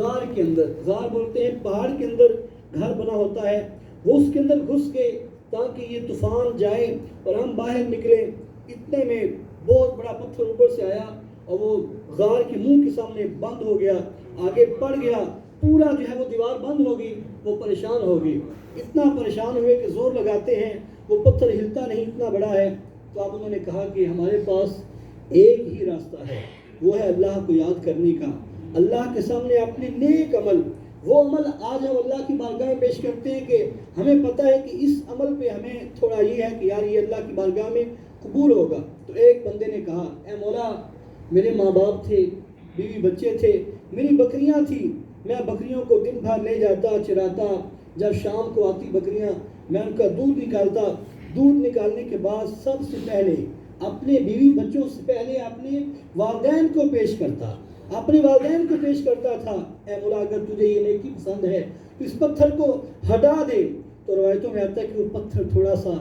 غار کے اندر، غار بولتے ہیں پہاڑ کے اندر گھر بنا ہوتا ہے، وہ اس کے اندر گھس گئے تاکہ یہ طوفان جائے اور ہم باہر نکلیں۔ اتنے میں بہت بڑا پتھر اوپر سے آیا اور وہ غار کے منہ کے سامنے بند ہو گیا، آگے پڑ گیا، پورا جو ہے وہ دیوار بند ہو گئی، وہ پریشان ہو گئی، اتنا پریشان ہوئے کہ زور لگاتے ہیں وہ پتھر ہلتا نہیں، اتنا بڑا ہے۔ تو اب انہوں نے کہا کہ ہمارے پاس ایک ہی راستہ ہے، وہ ہے اللہ کو یاد کرنے کا، اللہ کے سامنے اپنے نیک عمل، وہ عمل آج ہم اللہ کی بارگاہ میں پیش کرتے ہیں کہ ہمیں پتہ ہے کہ اس عمل پہ ہمیں تھوڑا یہ ہے کہ یار یہ اللہ کی بارگاہ میں قبول ہوگا۔ تو ایک بندے نے کہا اے مولا، میرے ماں باپ تھے، بیوی بچے تھے، میری بکریاں تھیں، میں بکریوں کو دن بھر لے جاتا چراتا، جب شام کو آتی بکریاں میں ان کا دودھ نکالتا، دودھ نکالنے کے بعد سب سے پہلے اپنے بیوی بچوں سے پہلے اپنے والدین کو پیش کرتا، اپنے والدین کو پیش کرتا تھا۔ اے مولا اگر تجھے یہ نیکی پسند ہے تو اس پتھر کو ہٹا دے۔ تو روایتوں میں آتا ہے کہ وہ پتھر تھوڑا سا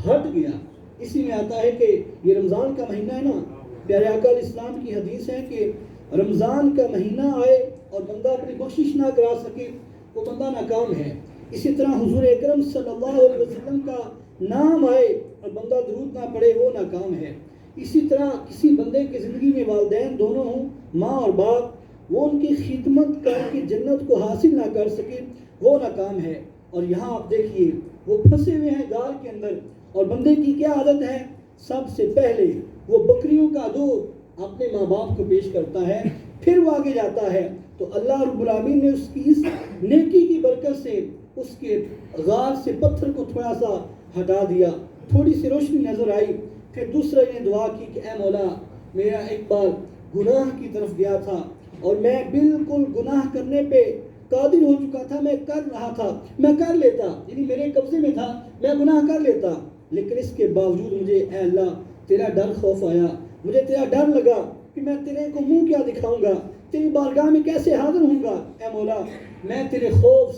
ہٹ گیا۔ اسی میں آتا ہے کہ یہ رمضان کا مہینہ ہے نا، پیارے آقا علیہ السلام کی حدیث ہے کہ رمضان کا مہینہ آئے اور بندہ اپنی بخشش نہ کرا سکے وہ بندہ ناکام ہے۔ اسی طرح حضور اکرم صلی اللہ علیہ وسلم کا نام آئے اور بندہ درود نہ پڑھے وہ ناکام ہے۔ اسی طرح کسی بندے کی زندگی میں والدین دونوں ہوں، ماں اور باپ، وہ ان کی خدمت کر کے جنت کو حاصل نہ کر سکے وہ ناکام ہے۔ اور یہاں آپ دیکھیے وہ پھنسے ہوئے ہیں غار کے اندر، اور بندے کی کیا عادت ہے؟ سب سے پہلے وہ بکریوں کا دودھ اپنے ماں باپ کو پیش کرتا ہے، پھر وہ آگے جاتا ہے۔ تو اللہ رب العالمین نے اس کی اس نیکی کی برکت سے اس کے غار سے پتھر کو تھوڑا سا ہٹا دیا، تھوڑی سی روشنی نظر آئی۔ پھر دوسرے نے دعا کی کہ اے مولا، میرا ایک بار گناہ کی طرف گیا تھا اور میں بالکل گناہ کرنے پہ قادر ہو چکا تھا، میں کر رہا تھا، میں کر لیتا، یعنی میرے قبضے میں تھا، میں گناہ کر لیتا، لیکن اس کے باوجود مجھے اے اللہ تیرا ڈر خوف آیا، مجھے تیرا ڈر لگا کہ میں تیرے کو منہ کیا دکھاؤں گا، تیری بارگاہ میں کیسے حاضر ہوں گا۔ اے مولا میں تیرے خوف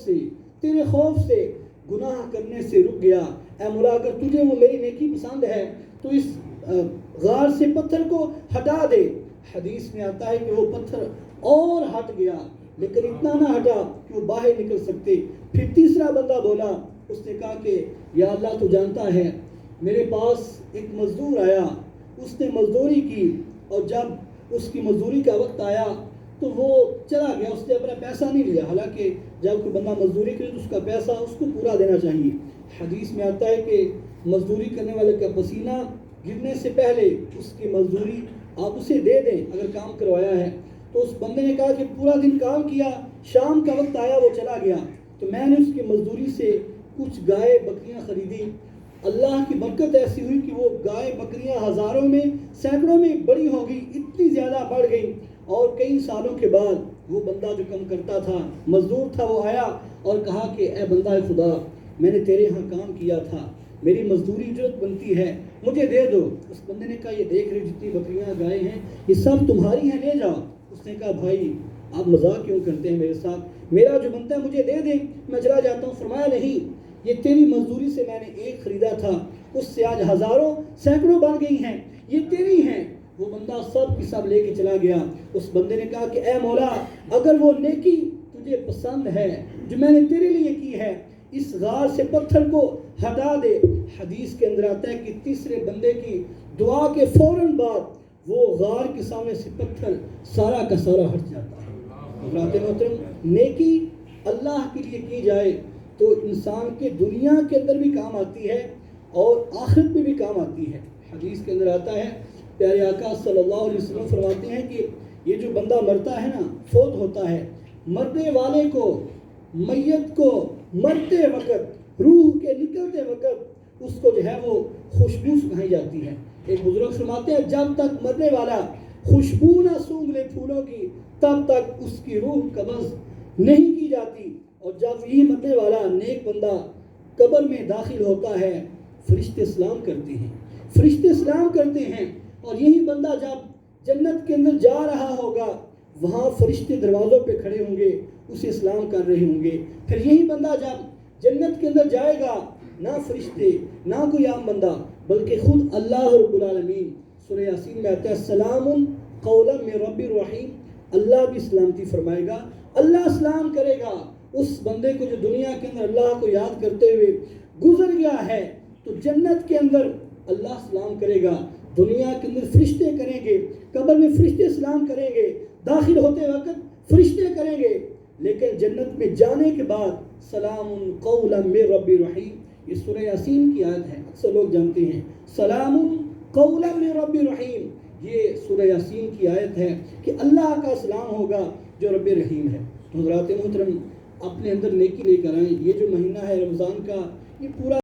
سے گناہ کرنے سے رک گیا۔ اے مولا اگر تجھے وہ میری نیکی پسند ہے تو اس غار سے پتھر کو ہٹا دے۔ حدیث میں آتا ہے کہ وہ پتھر اور ہٹ گیا، لیکن اتنا نہ ہٹا کہ وہ باہر نکل سکتے۔ پھر تیسرا بندہ بولا، اس نے کہا کہ یا اللہ تو جانتا ہے، میرے پاس ایک مزدور آیا، اس نے مزدوری کی اور جب اس کی مزدوری کا وقت آیا تو وہ چلا گیا، اس نے اپنا پیسہ نہیں لیا، حالانکہ جب کوئی بندہ مزدوری کرے تو اس کا پیسہ اس کو پورا دینا چاہیے۔ حدیث میں آتا ہے کہ مزدوری کرنے والے کا پسینہ گرنے سے پہلے اس کی مزدوری آپ اسے دے دیں اگر کام کروایا ہے۔ تو اس بندے نے کہا کہ پورا دن کام کیا، شام کا وقت آیا وہ چلا گیا، تو میں نے اس کی مزدوری سے کچھ گائے بکریاں خریدی۔ اللہ کی برکت ایسی ہوئی کہ وہ گائے بکریاں ہزاروں میں سینکڑوں میں بڑی ہو گئی، اتنی زیادہ بڑھ گئی، اور کئی سالوں کے بعد وہ بندہ جو کم کرتا تھا، مزدور تھا، وہ آیا اور کہا کہ اے بندہ خدا، میں نے تیرے ہاں کام کیا تھا، میری مزدوری اجرت بنتی ہے، مجھے دے دو۔ اس بندے نے کہا یہ دیکھ رہے جتنی بکریاں گائے ہیں یہ سب تمہاری ہیں، لے جاؤ۔ اس نے کہا بھائی آپ مذاق کیوں کرتے ہیں میرے ساتھ، میرا جو بنتا ہے مجھے دے دیں، میں چلا جاتا ہوں۔ فرمایا نہیں، یہ تیری مزدوری سے میں نے ایک خریدا تھا، اس سے آج ہزاروں سینکڑوں بن گئی ہیں، یہ تیری ہیں۔ وہ بندہ سب کی سب لے کے چلا گیا۔ اس بندے نے کہا کہ اے مولا اگر وہ نیکی تجھے پسند ہے جو میں نے تیرے لیے کی ہے، اس غار سے پتھر کو ہٹا دے۔ حدیث کے اندر آتا ہے کہ تیسرے بندے کی دعا کے فوراً بعد وہ غار کے سامنے سے پتھر سارا کا سارا ہٹ جاتا ہے۔ حضرات محترم، نیکی اللہ کے لیے کی جائے تو انسان کے دنیا کے اندر بھی کام آتی ہے اور آخرت میں بھی کام آتی ہے۔ حدیث کے اندر آتا ہے، پیارے آقا صلی اللہ علیہ وسلم فرماتے ہیں کہ یہ جو بندہ مرتا ہے نا، فوت ہوتا ہے، مرنے والے کو، میت کو مرتے وقت، روح کے نکلتے وقت اس کو جو ہے وہ خوشبو سکھائی جاتی ہے۔ ایک بزرگ فرماتے ہیں جب تک مرنے والا خوشبو نہ سونگھ لے پھولوں کی تب تک اس کی روح قبض نہیں کی جاتی، اور جب یہ مرنے والا نیک بندہ قبر میں داخل ہوتا ہے فرشتے سلام کرتے ہیں، فرشتے سلام کرتے ہیں، اور یہی بندہ جب جنت کے اندر جا رہا ہوگا وہاں فرشتے دروازوں پہ کھڑے ہوں گے، اسے سلام کر رہے ہوں گے۔ پھر یہی بندہ جب جنت کے اندر جائے گا، نہ فرشتے نہ کوئی عام بندہ بلکہ خود اللہ رب العالمین، سورہ یاسین میں آتا ہے سلام قولا من رب الرحیم، اللہ بھی سلامتی فرمائے گا اللہ سلام کرے گا اس بندے کو جو دنیا کے اندر اللہ کو یاد کرتے ہوئے گزر گیا ہے، تو جنت کے اندر اللہ سلام کرے گا، دنیا کے اندر فرشتے کریں گے، قبر میں فرشتے سلام کریں گے، داخل ہوتے وقت فرشتے کریں گے، لیکن جنت میں جانے کے بعد سلام قولا من رب رحیم، یہ سورہ یاسین کی آیت ہے، اکثر لوگ جانتے ہیں، سلام قولا من رب رحیم، یہ سورہ یاسین کی آیت ہے کہ اللہ کا سلام ہوگا جو رب رحیم ہے۔ حضرات محترم، اپنے اندر نیکی لے کر آئیں، یہ جو مہینہ ہے رمضان کا، یہ پورا